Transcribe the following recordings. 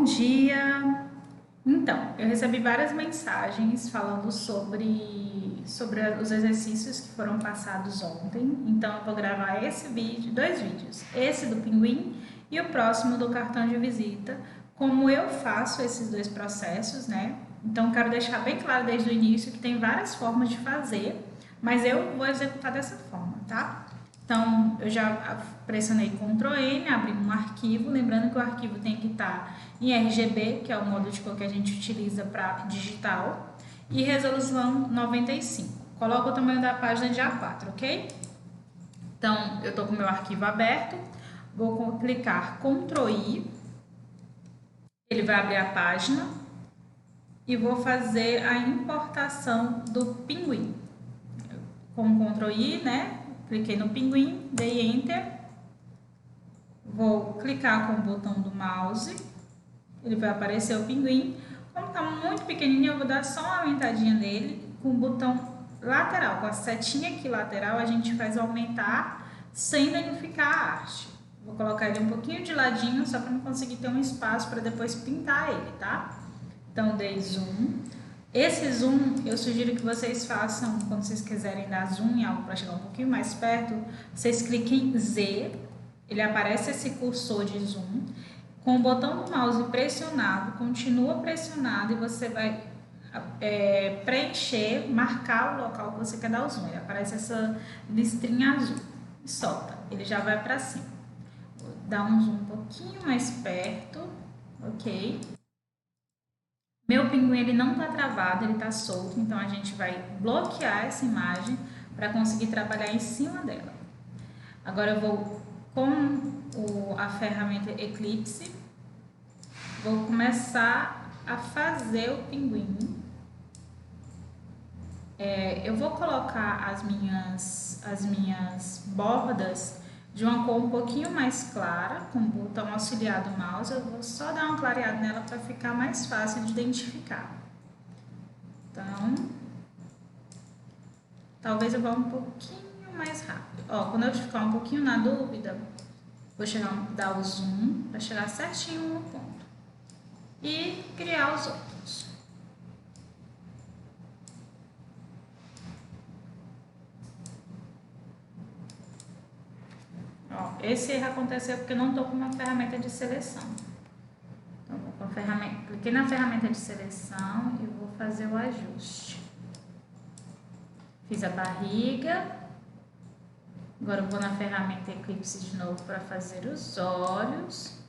dia! Então, eu recebi várias mensagens falando sobre os exercícios que foram passados ontem. Então, eu vou gravar esse vídeo, dois vídeos. Esse do pinguim e o próximo do cartão de visita. Como eu faço esses dois processos, né? Então, quero deixar bem claro desde o início que tem várias formas de fazer, mas eu vou executar dessa forma, tá? Então, eu já pressionei Ctrl N, abri um arquivo, lembrando que o arquivo tem que estar em RGB, que é o modo de cor que a gente utiliza para digital, e resolução 95. Coloco o tamanho da página de A4, ok? Então, eu estou com o meu arquivo aberto, vou clicar Ctrl I, ele vai abrir a página, e vou fazer a importação do pinguim. Com Ctrl I, né? Cliquei no pinguim, dei Enter, vou clicar com o botão do mouse, ele vai aparecer o pinguim. Como está muito pequenininho, eu vou dar só uma aumentadinha nele com o botão lateral, com a setinha aqui lateral, a gente faz aumentar sem danificar a arte. Vou colocar ele um pouquinho de ladinho, só para não conseguir ter um espaço para depois pintar ele, tá? Então, dei zoom. Esse zoom, eu sugiro que vocês façam, quando vocês quiserem dar zoom em algo para chegar um pouquinho mais perto, vocês cliquem em Z, ele aparece esse cursor de zoom, com o botão do mouse pressionado, continua pressionado e você vai preencher, marcar o local que você quer dar o zoom. Ele aparece essa listrinha azul e solta, ele já vai para cima. Vou dar um zoom um pouquinho mais perto, ok? Meu pinguim ele não está travado, ele está solto, então a gente vai bloquear essa imagem para conseguir trabalhar em cima dela. Agora eu vou com a ferramenta Eclipse, vou começar a fazer o pinguim. Eu vou colocar as minhas bordas de uma cor um pouquinho mais clara, com o botão auxiliar do mouse, eu vou só dar uma clareada nela para ficar mais fácil de identificar. Então, talvez eu vá um pouquinho mais rápido. Ó, quando eu ficar um pouquinho na dúvida, vou dar o zoom para chegar certinho no ponto. E criar os outros. Ó, esse erro aconteceu porque eu não estou com uma ferramenta de seleção. Então, vou com a ferramenta, cliquei na ferramenta de seleção e vou fazer o ajuste. Fiz a barriga. Agora eu vou na ferramenta Eclipse de novo para fazer os olhos.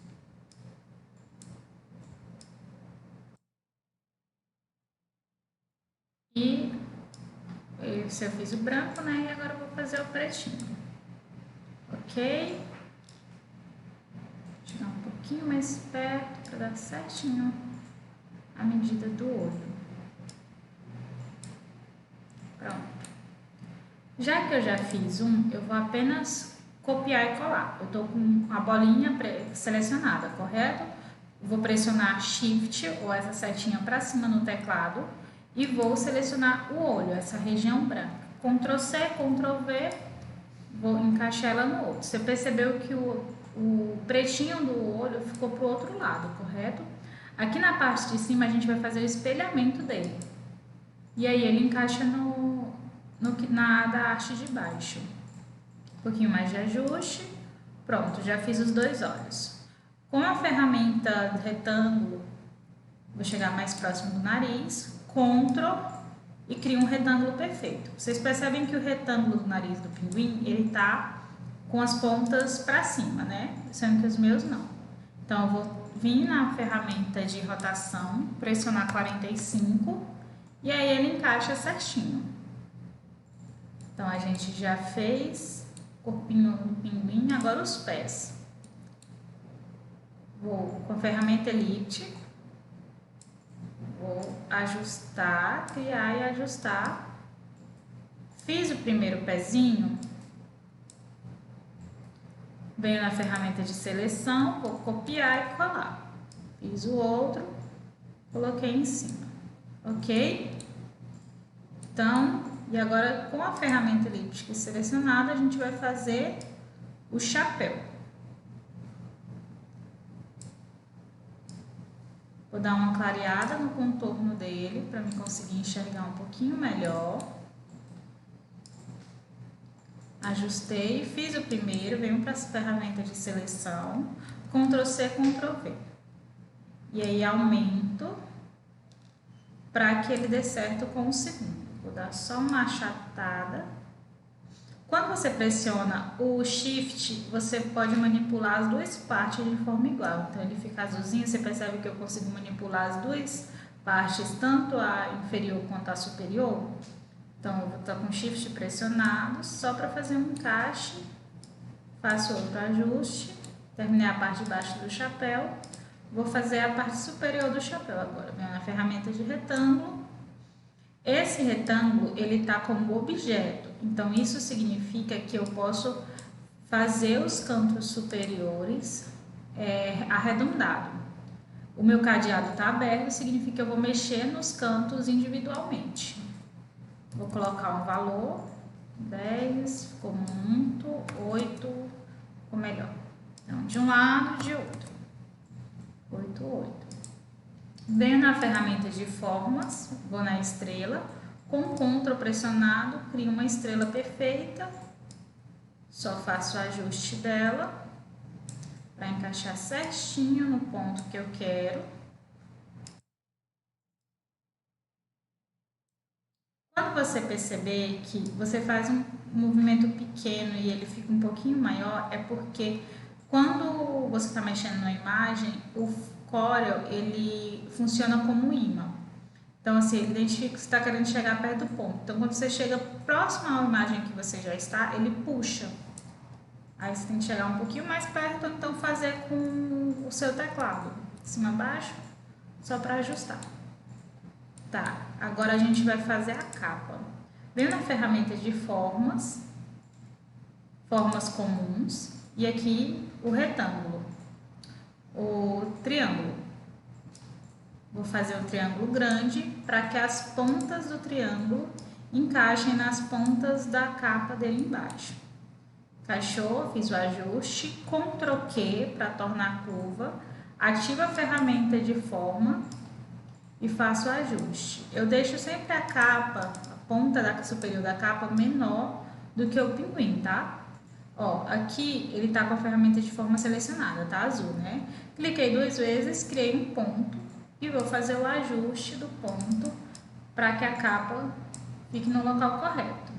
E esse eu fiz o branco, né? E agora eu vou fazer o pretinho. Ok? Vou chegar um pouquinho mais perto para dar certinho a medida do olho. Pronto. Já que eu já fiz eu vou apenas copiar e colar. Eu estou com a bolinha selecionada, correto? Vou pressionar Shift ou essa setinha para cima no teclado e vou selecionar o olho, essa região branca. Ctrl C, Ctrl V, vou encaixar ela no outro. Você percebeu que o pretinho do olho ficou para o outro lado, correto? Aqui na parte de cima a gente vai fazer o espelhamento dele. E aí ele encaixa na da arte de baixo. Um pouquinho mais de ajuste. Pronto, já fiz os dois olhos. Com a ferramenta retângulo, vou chegar mais próximo do nariz, Ctrl e crio um retângulo perfeito. Vocês percebem que o retângulo do nariz do pinguim, ele tá com as pontas para cima, né? Sendo que os meus não. Então, eu vou vir na ferramenta de rotação, pressionar 45 e aí ele encaixa certinho. Então, a gente já fez o corpinho do pinguim, agora os pés. Vou com a ferramenta Elipse, vou ajustar, criar e ajustar. Fiz o primeiro pezinho, venho na ferramenta de seleção, vou copiar e colar. Fiz o outro, coloquei em cima, ok? Então, e agora com a ferramenta elíptica selecionada, a gente vai fazer o chapéu. Vou dar uma clareada no contorno dele para me conseguir enxergar um pouquinho melhor. Ajustei, fiz o primeiro, venho para as ferramentas de seleção, Ctrl+C, Ctrl+V. E aí aumento para que ele dê certo com o segundo. Vou dar só uma achatada. Quando você pressiona o Shift, você pode manipular as duas partes de forma igual. Então ele fica azulzinho, você percebe que eu consigo manipular as duas partes, tanto a inferior quanto a superior. Então eu vou estar com o Shift pressionado, só para fazer um encaixe. Faço outro ajuste, terminei a parte de baixo do chapéu. Vou fazer a parte superior do chapéu agora. Venho na ferramenta de retângulo. Esse retângulo, ele está como objeto. Então, isso significa que eu posso fazer os cantos superiores arredondado. O meu cadeado está aberto, significa que eu vou mexer nos cantos individualmente. Vou colocar um valor, 10, ficou muito, 8, ficou melhor. Então, de um lado, de outro. 8, 8. Venho na ferramenta de formas, vou na estrela, com Ctrl pressionado, crio uma estrela perfeita, só faço o ajuste dela, para encaixar certinho no ponto que eu quero. Quando você perceber que você faz um movimento pequeno e ele fica um pouquinho maior, é porque quando você está mexendo na imagem, o Corel ele funciona como um imã. Então, assim, ele identifica que você está querendo chegar perto do ponto. Então, quando você chega próximo à imagem que você já está, ele puxa. Aí você tem que chegar um pouquinho mais perto, ou então fazer com o seu teclado, de cima a baixo, só para ajustar. Tá, agora a gente vai fazer a capa. Venho na ferramenta de formas, formas comuns, e aqui o retângulo, o triângulo. Vou fazer um triângulo grande para que as pontas do triângulo encaixem nas pontas da capa dele embaixo. Encaixou, fiz o ajuste, Ctrl+Q para tornar curva, ativo a ferramenta de forma e faço o ajuste. Eu deixo sempre a capa, a ponta superior da capa menor do que o pinguim, tá? Ó, aqui ele tá com a ferramenta de forma selecionada, tá azul, né? Cliquei 2 vezes, criei um ponto e vou fazer o ajuste do ponto para que a capa fique no local correto.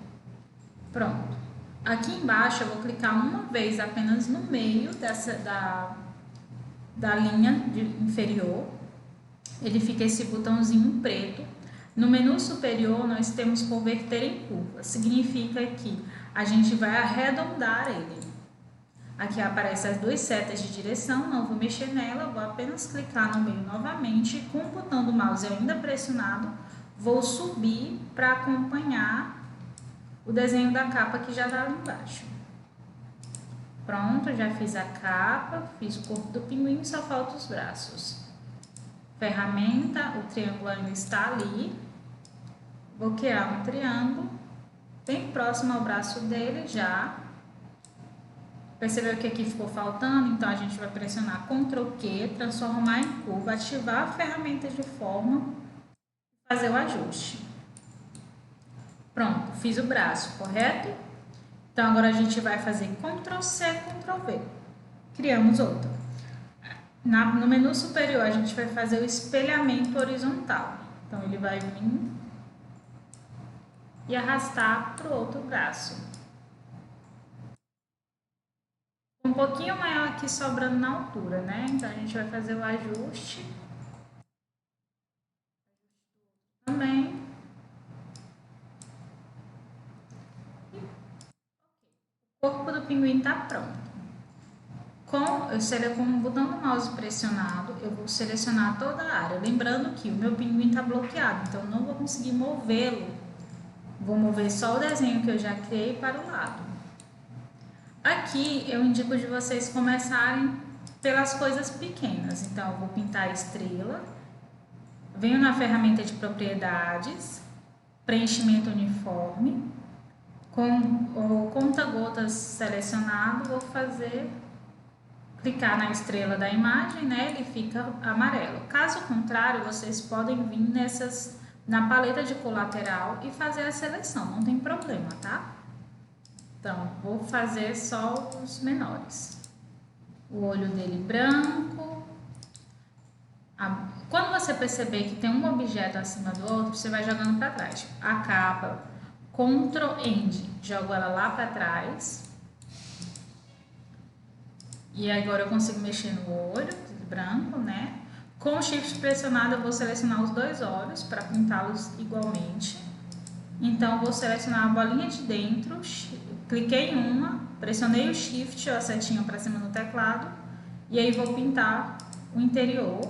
Pronto. Aqui embaixo eu vou clicar uma vez apenas no meio da linha inferior. Ele fica esse botãozinho preto. No menu superior nós temos converter em curva. Significa que a gente vai arredondar ele. Aqui aparecem as duas setas de direção, não vou mexer nela, vou apenas clicar no meio novamente. Com o botão do mouse ainda pressionado, vou subir para acompanhar o desenho da capa que já está ali embaixo. Pronto, já fiz a capa, fiz o corpo do pinguim, só falta os braços. Ferramenta, o triângulo ainda está ali. Vou criar um triângulo, bem próximo ao braço dele já. Percebeu que aqui ficou faltando? Então, a gente vai pressionar Ctrl+Q, transformar em curva, ativar a ferramenta de forma e fazer o ajuste. Pronto, fiz o braço, correto? Então, agora a gente vai fazer Ctrl+C, Ctrl+V. Criamos outro. No menu superior, a gente vai fazer o espelhamento horizontal. Então, ele vai vir e arrastar para o outro braço. Um pouquinho maior aqui sobrando na altura, né? Então, a gente vai fazer o ajuste. Também. O corpo do pinguim está pronto. Com o botão do mouse pressionado, eu vou selecionar toda a área. Lembrando que o meu pinguim está bloqueado, então eu não vou conseguir movê-lo. Vou mover só o desenho que eu já criei para o lado. Aqui eu indico de vocês começarem pelas coisas pequenas. Então, eu vou pintar a estrela. Venho na ferramenta de propriedades, preenchimento uniforme. Com o conta-gotas selecionado, vou fazer clicar na estrela da imagem, né, ele fica amarelo. Caso contrário, vocês podem vir na paleta de cor lateral e fazer a seleção, não tem problema, tá? Então, vou fazer só os menores. O olho dele branco. Quando você perceber que tem um objeto acima do outro, você vai jogando para trás. Tipo, a capa, Ctrl End, jogo ela lá para trás. E agora eu consigo mexer no olho branco, né? Com o Shift pressionado eu vou selecionar os dois olhos para pintá-los igualmente. Então eu vou selecionar a bolinha de dentro, cliquei em uma, pressionei o Shift ou a setinha para cima no teclado e aí vou pintar o interior.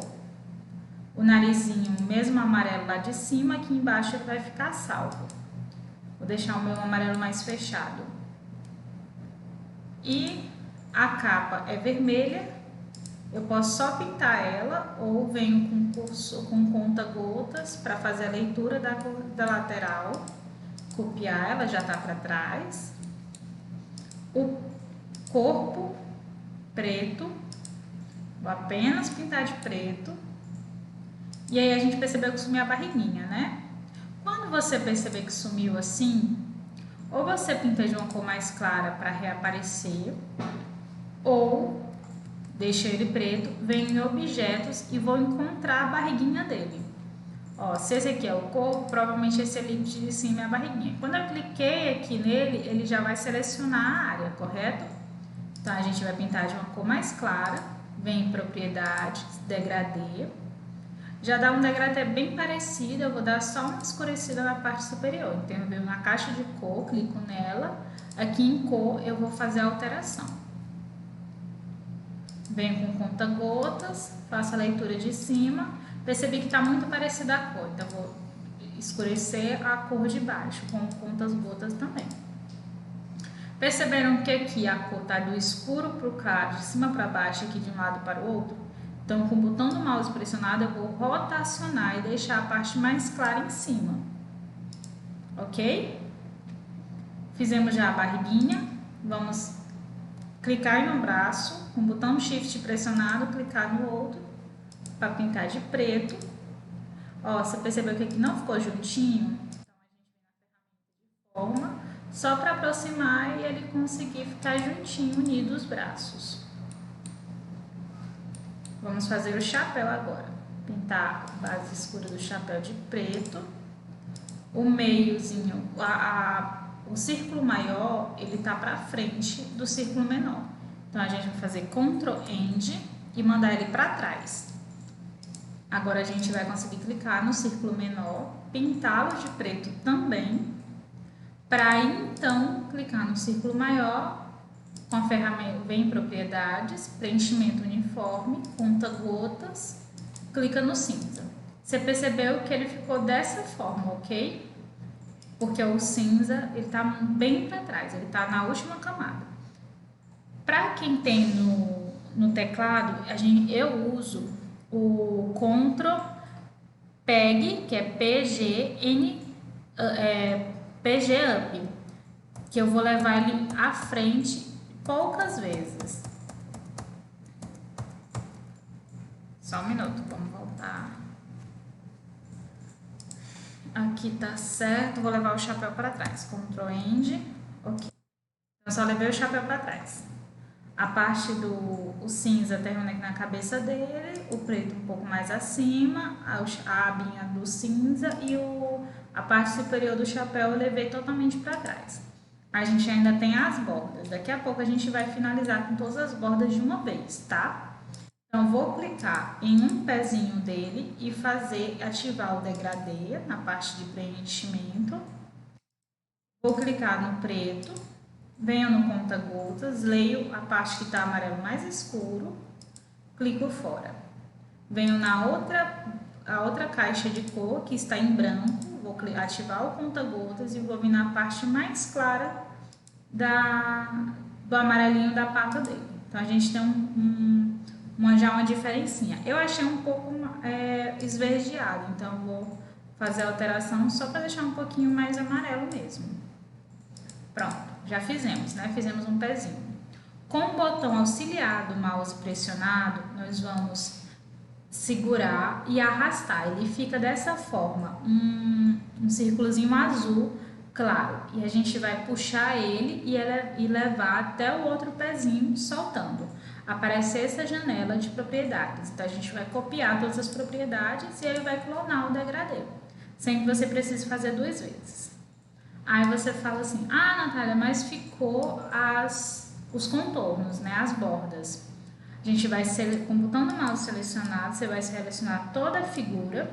O narizinho, mesmo amarelo lá de cima, aqui embaixo ele vai ficar salvo. Vou deixar o meu amarelo mais fechado. E a capa é vermelha, eu posso só pintar ela ou venho com conta-gotas para fazer a leitura da lateral, copiar, ela já está para trás. O corpo preto, vou apenas pintar de preto. E aí a gente percebeu que sumiu a barriguinha, né? Quando você perceber que sumiu assim, ou você pinta de uma cor mais clara para reaparecer, ou deixa ele preto, venho em objetos e vou encontrar a barriguinha dele. Ó, se esse aqui é o corpo, provavelmente esse ali de cima é a barriguinha. Quando eu cliquei aqui nele, ele já vai selecionar a área, correto? Então a gente vai pintar de uma cor mais clara, vem em propriedades, degradê. Já dá um degradê bem parecido, eu vou dar só uma escurecida na parte superior. Então eu venho na caixa de cor, clico nela, aqui em cor eu vou fazer a alteração. Venho com conta-gotas, faço a leitura de cima, percebi que está muito parecida a cor, então vou escurecer a cor de baixo, com contas-gotas também. Perceberam que aqui a cor está do escuro para o claro, de cima para baixo, aqui de um lado para o outro? Então, com o botão do mouse pressionado, eu vou rotacionar e deixar a parte mais clara em cima. Ok? Fizemos já a barriguinha. Vamos clicar em um braço, com o botão Shift pressionado, clicar no outro, para pintar de preto. Ó, você percebeu que aqui não ficou juntinho? Então, a gente vem na ferramenta de forma, só para aproximar e ele conseguir ficar juntinho, unido os braços. Vamos fazer o chapéu agora. Pintar a base escura do chapéu de preto. O meiozinho, o círculo maior, ele tá para frente do círculo menor. Então a gente vai fazer Ctrl End e mandar ele para trás. Agora a gente vai conseguir clicar no círculo menor, pintá-lo de preto também, para então clicar no círculo maior. Com a ferramenta, vem em propriedades, preenchimento uniforme, conta-gotas, clica no cinza. Você percebeu que ele ficou dessa forma, ok? Porque o cinza, ele tá bem para trás, ele tá na última camada. Para quem tem no teclado, eu uso o Ctrl PEG, que é PG Up, que eu vou levar ele à frente poucas vezes. Só um minuto, vamos voltar. Aqui tá certo, vou levar o chapéu para trás. Ctrl End, ok. Eu só levei o chapéu para trás. A parte o cinza termina aqui na cabeça dele, o preto um pouco mais acima, a abinha do cinza e a parte superior do chapéu eu levei totalmente para trás. A gente ainda tem as bordas. Daqui a pouco a gente vai finalizar com todas as bordas de uma vez, tá? Então, vou clicar em um pezinho dele e ativar o degradê na parte de preenchimento. Vou clicar no preto, venho no conta-gotas, leio a parte que está amarelo mais escuro, clico fora. Venho na outra caixa de cor que está em branco, vou ativar o conta-gotas e vou vir na parte mais clara do amarelinho da pata dele. Então a gente tem já uma diferencinha. Eu achei um pouco esverdeado, então eu vou fazer a alteração só para deixar um pouquinho mais amarelo mesmo. Pronto, já fizemos, né? Fizemos um pezinho. Com o botão auxiliar do mouse pressionado, nós vamos segurar e arrastar. Ele fica dessa forma, um círculozinho azul claro. E a gente vai puxar ele e levar até o outro pezinho soltando. Aparece essa janela de propriedades. Então a gente vai copiar todas as propriedades e ele vai clonar o degradê. Sem que você precise fazer 2 vezes. Aí você fala assim, ah, Natália, mas ficou os contornos, né, as bordas. A gente vai, com o botão do mouse selecionado, você vai selecionar toda a figura.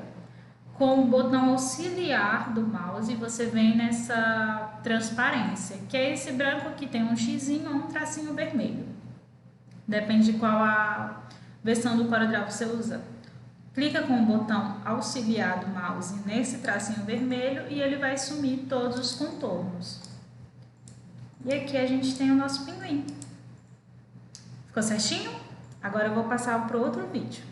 Com o botão auxiliar do mouse, você vem nessa transparência, que é esse branco que tem um xizinho ou um tracinho vermelho. Depende de qual a versão do CorelDRAW você usa. Clica com o botão auxiliar do mouse nesse tracinho vermelho e ele vai sumir todos os contornos. E aqui a gente tem o nosso pinguim. Ficou certinho? Agora eu vou passar para o outro vídeo.